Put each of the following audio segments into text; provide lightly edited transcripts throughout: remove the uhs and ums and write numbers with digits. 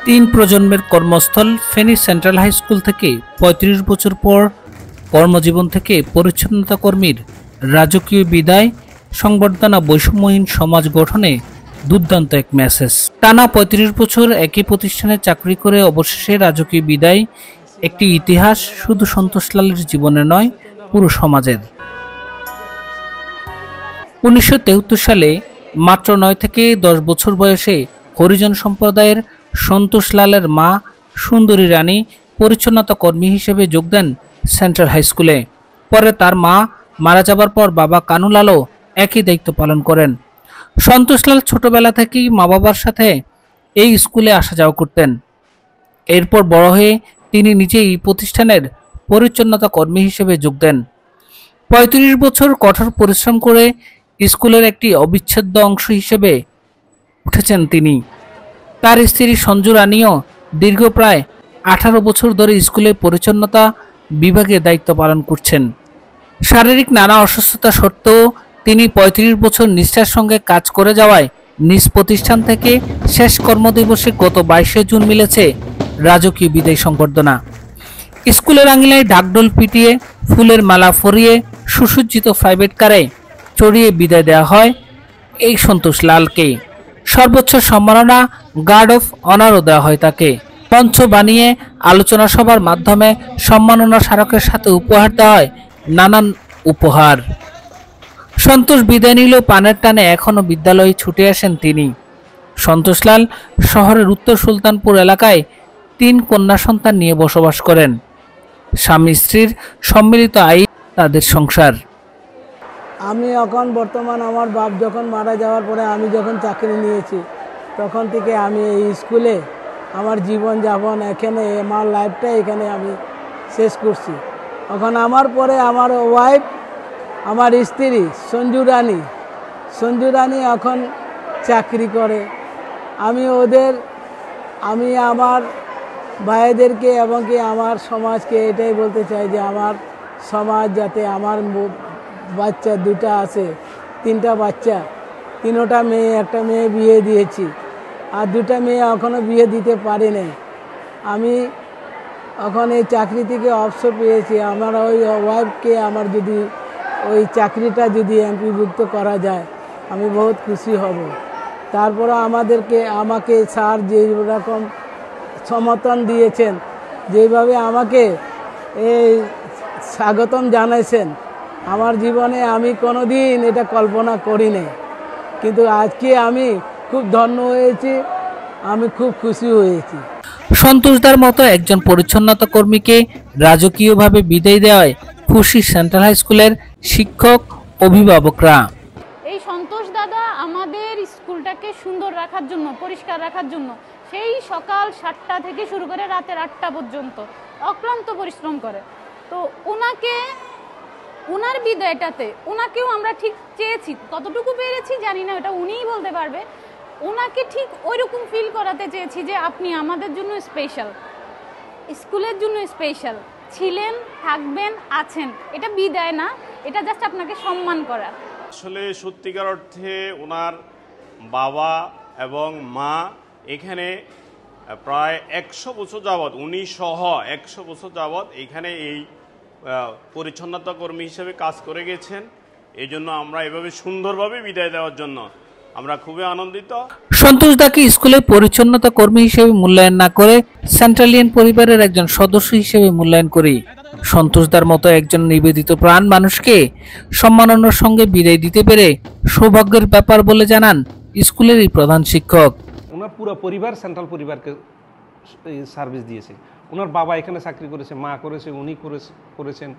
তিন প্রজন্মের কর্মস্থল ফেনী সেন্ট্রাল হাই স্কুল থেকে ৩৫ বছর পর কর্মজীবন থেকে পরিচ্ছন্নতা কর্মীর রাজকীয় বিদায়, সংবর্ধনা বৈষম্যহীন সমাজ গঠনে দুর্দান্ত এক মেসেজ। টানা ৩৫ বছর একই প্রতিষ্ঠানে চাকরি করে অবশেষে রাজকীয় বিদায়, একটি ইতিহাস শুধু সন্তোষ লালের জীবনে নয়, পুরো সমাজের। ১৯৭৩ সালে মাত্র ৯ থেকে ১০ বছর বয়সে হরিজন সম্প্রদায়ের সন্তোষ লালের মা সুন্দরী রানী পরিচ্ছন্নতা কর্মী হিসেবে যোগ দেন সেন্ট্রাল হাই স্কুলে। পরে তার মা মারা যাবার পর বাবা কানু লালও একই দায়িত্ব পালন করেন। সন্তোষ লাল ছোটবেলা থেকেই মা বাবার সাথে এই স্কুলে আসা যাওয়া করতেন। এরপর বড় হয়ে তিনি নিজেই প্রতিষ্ঠানের পরিচ্ছন্নতা কর্মী হিসেবে যোগ দেন। ৩৫ বছর কঠোর পরিশ্রম করে স্কুলের একটি অবিচ্ছেদ্য অংশ হিসেবে উঠেছেন তিনি। তার স্ত্রী সঞ্জু রানীও দীর্ঘ প্রায় ১৮ বছর ধরে স্কুলের পরিচ্ছন্নতা বিভাগে দায়িত্ব পালন করছেন। শারীরিক নানা অসুস্থতা সত্ত্বেও তিনি ৩৫ বছর নিষ্ঠার সঙ্গে কাজ করে যাওয়ায় নিজ প্রতিষ্ঠান থেকে শেষ কর্মদিবসে গত ২২শে জুন মিলেছে রাজকীয় বিদায় সংবর্ধনা। স্কুলের আঙিনায় ঢাকঢোল পিটিয়ে, ফুলের মালা পরিয়ে, সুসজ্জিত প্রাইভেট কারে চড়িয়ে বিদায় দেওয়া হয় এই সন্তোষ লালকে। সর্বোচ্চ সম্মাননা গার্ড অফ অনারও দেওয়া হয় তাকে। মঞ্চ বানিয়ে আলোচনা সভার মাধ্যমে সম্মাননা স্মারকের সাথে উপহার দেওয়া হয় নানান উপহার। সন্তোষ বিদায় নিলেও পানের টানে এখনো বিদ্যালয়ে ছুটে আসেন তিনি। সন্তোষ লাল শহরের উত্তর সুলতানপুর এলাকায় ৩ কন্যা সন্তান নিয়ে বসবাস করেন। স্বামী স্ত্রীর সম্মিলিত আয় তাদের সংসার। আমি এখন বর্তমান আমার বাপ যখন মারা যাওয়ার পরে আমি যখন চাকরি নিয়েছি তখন থেকে আমি এই স্কুলে আমার জীবনযাপন, এখানে আমার লাইফটা এখানে আমি শেষ করছি। এখন আমার পরে আমার ওয়াইফ, আমার স্ত্রী সঞ্জু রানী এখন চাকরি করে। আমি আমার ভাইদেরকে এবং কি আমার সমাজকে এটাই বলতে চাই যে আমার সমাজ যাতে আমার বাচ্চা 2টা আছে, 3টা বাচ্চা, 3টা মেয়ে, একটা মেয়ে বিয়ে দিয়েছি, আর 2টা মেয়ে এখনও বিয়ে দিতে পারি নাই। আমি এখন এই চাকরি থেকে অবসর পেয়েছি। আমার ওই ওয়াইফকে আমার যদি ওই চাকরিটা যদি এমপিভুক্ত করা যায় আমি বহুত খুশি হব। তারপরে আমাকে স্যার যে রকম সমর্থন দিয়েছেন, যেভাবে আমাকে এই স্বাগতম জানাইছেন, আমার জীবনে আমি কোনোদিন এটা কল্পনা করি নাই, কিন্তু আজকে আমি খুব ধন্য হয়েছি, আমি খুব খুশি হয়েছি। সন্তোষদার মতো একজন পরিচ্ছন্নতা কর্মীকে রাজকীয়ভাবে বিদায় দেওয়ায় খুশি সেন্ট্রাল হাই স্কুলের শিক্ষক, অভিভাবকরা। এই সন্তোষ দাদা আমাদের স্কুলটাকে সুন্দর রাখার জন্য, পরিষ্কার রাখার জন্য সেই সকাল 7টা থেকে শুরু করে রাতের 8টা পর্যন্ত অক্লান্ত পরিশ্রম করে। তো ওনার বিদায়টাতে ওনাকেও আমরা ঠিক চেয়েছি, কতটুকু পেরেছি জানি না, ওটা উনিই বলতে পারবে। ওনাকে ঠিক ওইরকম ফিল করাতে চেয়েছি যে আপনি আমাদের জন্য স্পেশাল, স্কুলের জন্য স্পেশাল ছিলেন, থাকবেন, আছেন। এটা বিদায় না, এটা জাস্ট আপনাকে সম্মান করা। আসলে সত্যিকার অর্থে ওনার বাবা এবং মা এখানে প্রায় 100 বছর যাবৎ, উনি সহ 100 বছর যাবৎ এখানে এই পরিচ্ছন্নতা কর্মী হিসেবে কাজ করে গেছেন। এই জন্য আমরা এভাবে সুন্দরভাবে বিদায় দেওয়ার জন্য আমরা খুবই আনন্দিত। সন্তোষ দাকে স্কুলে পরিচ্ছন্নতা কর্মী হিসেবে মূল্যায়ন না করে সেন্ট্রালিয়ান পরিবারের একজন সদস্য হিসেবে মূল্যায়ন করি। সন্তোষদার মতো একজন নিবেদিত প্রাণ মানুষকে সম্মাননার সঙ্গে বিদায় দিতে পেরে সৌভাগ্যের ব্যাপার বলে জানান স্কুলেরই প্রধান শিক্ষক। ওনার পুরো পরিবার সেন্ট্রাল পরিবারকে সার্ভিস দিয়েছে। ওনার বাবা এখানে চাকরি করেছে, মা করেছে, উনি করেছেন,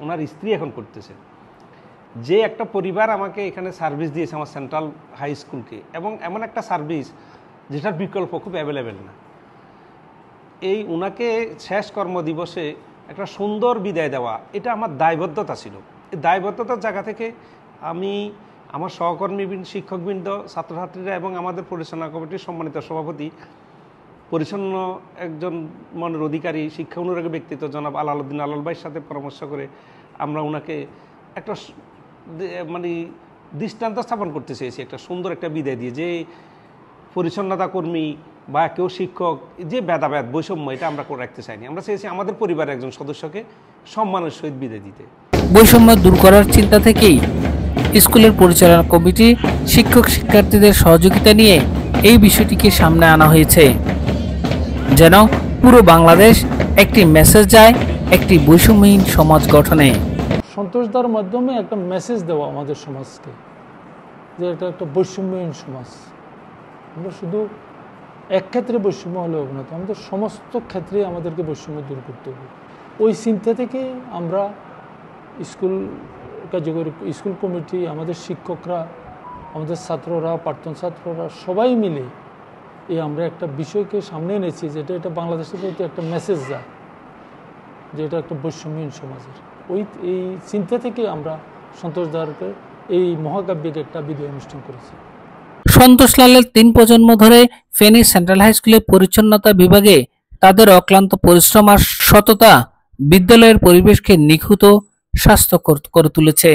ওনার স্ত্রী এখন করতেছে। যে একটা পরিবার আমাকে এখানে সার্ভিস দিয়েছে, আমার সেন্ট্রাল হাই স্কুলকে, এবং এমন একটা সার্ভিস যেটার বিকল্প খুব অ্যাভেলেবেল না, এই ওনাকে শেষ কর্মদিবসে একটা সুন্দর বিদায় দেওয়া, এটা আমার দায়বদ্ধতা ছিল। এই দায়বদ্ধতার জায়গা থেকে আমি আমার সহকর্মীবৃন্দ, শিক্ষকবৃন্দ, ছাত্রছাত্রীরা এবং আমাদের পরিচালনা কমিটির সম্মানিত সভাপতি, পরিচ্ছন্ন একজন মনের অধিকারী, শিক্ষা অনুরাগী ব্যক্তিত্ব জনাব আলাউদ্দিন আলাল ভাইয়ের সাথে পরামর্শ করে আমরা ওনাকে একটা মানে দৃষ্টান্ত স্থাপন করতে চেয়েছি, একটা সুন্দর একটা বিদায় দিয়ে, যে পরিচ্ছন্নতা কর্মী বা কেউ শিক্ষক, যে ভেদাভেদ বৈষম্য এটা আমরা করে রাখতে চাইনি। আমরা চেয়েছি আমাদের পরিবারের একজন সদস্যকে সম্মানের সহিত বিদায় দিতে। বৈষম্য দূর করার চিন্তা থেকেই স্কুলের পরিচালনা কমিটি শিক্ষক শিক্ষার্থীদের সহযোগিতা নিয়ে এই বিষয়টিকে সামনে আনা হয়েছে, যেন পুরো বাংলাদেশ একটি মেসেজ যায় একটি বৈষম্যহীন সমাজ গঠনে। সন্তোষদার মাধ্যমে একটা মেসেজ দেওয়া আমাদের সমাজকে যে এটা একটা বৈষম্যহীন সমাজ। আমরা শুধু এক ক্ষেত্রে বৈষম্য হলে হবে না, তো আমাদের সমস্ত ক্ষেত্রে আমাদেরকে বৈষম্য দূর করতে হবে। ওই চিন্তা থেকে আমরা স্কুল কার্যকরী, স্কুল কমিটি, আমাদের শিক্ষকরা, আমাদের ছাত্ররা, প্রাক্তন ছাত্ররা সবাই মিলে আমরা একটা বিষয়কে সামনে এনেছি, যেটা এটা বাংলাদেশের প্রতি একটা মেসেজ যায় যে এটা একটা বৈষম্যহীন সমাজের। এই চিন্তা থেকে আমরা সন্তোষদারকে এই মহাকাব্যিক একটা বিদায় অনুষ্ঠান করেছি। সন্তোষ লালের 3 প্রজন্ম ধরে ফেনী সেন্ট্রাল হাই স্কুলের পরিচ্ছন্নতা বিভাগে তাদের অক্লান্ত পরিশ্রম আর সততা বিদ্যালয়ের পরিবেশকে নিখুঁত স্বাস্থ্যকর করে তুলেছে।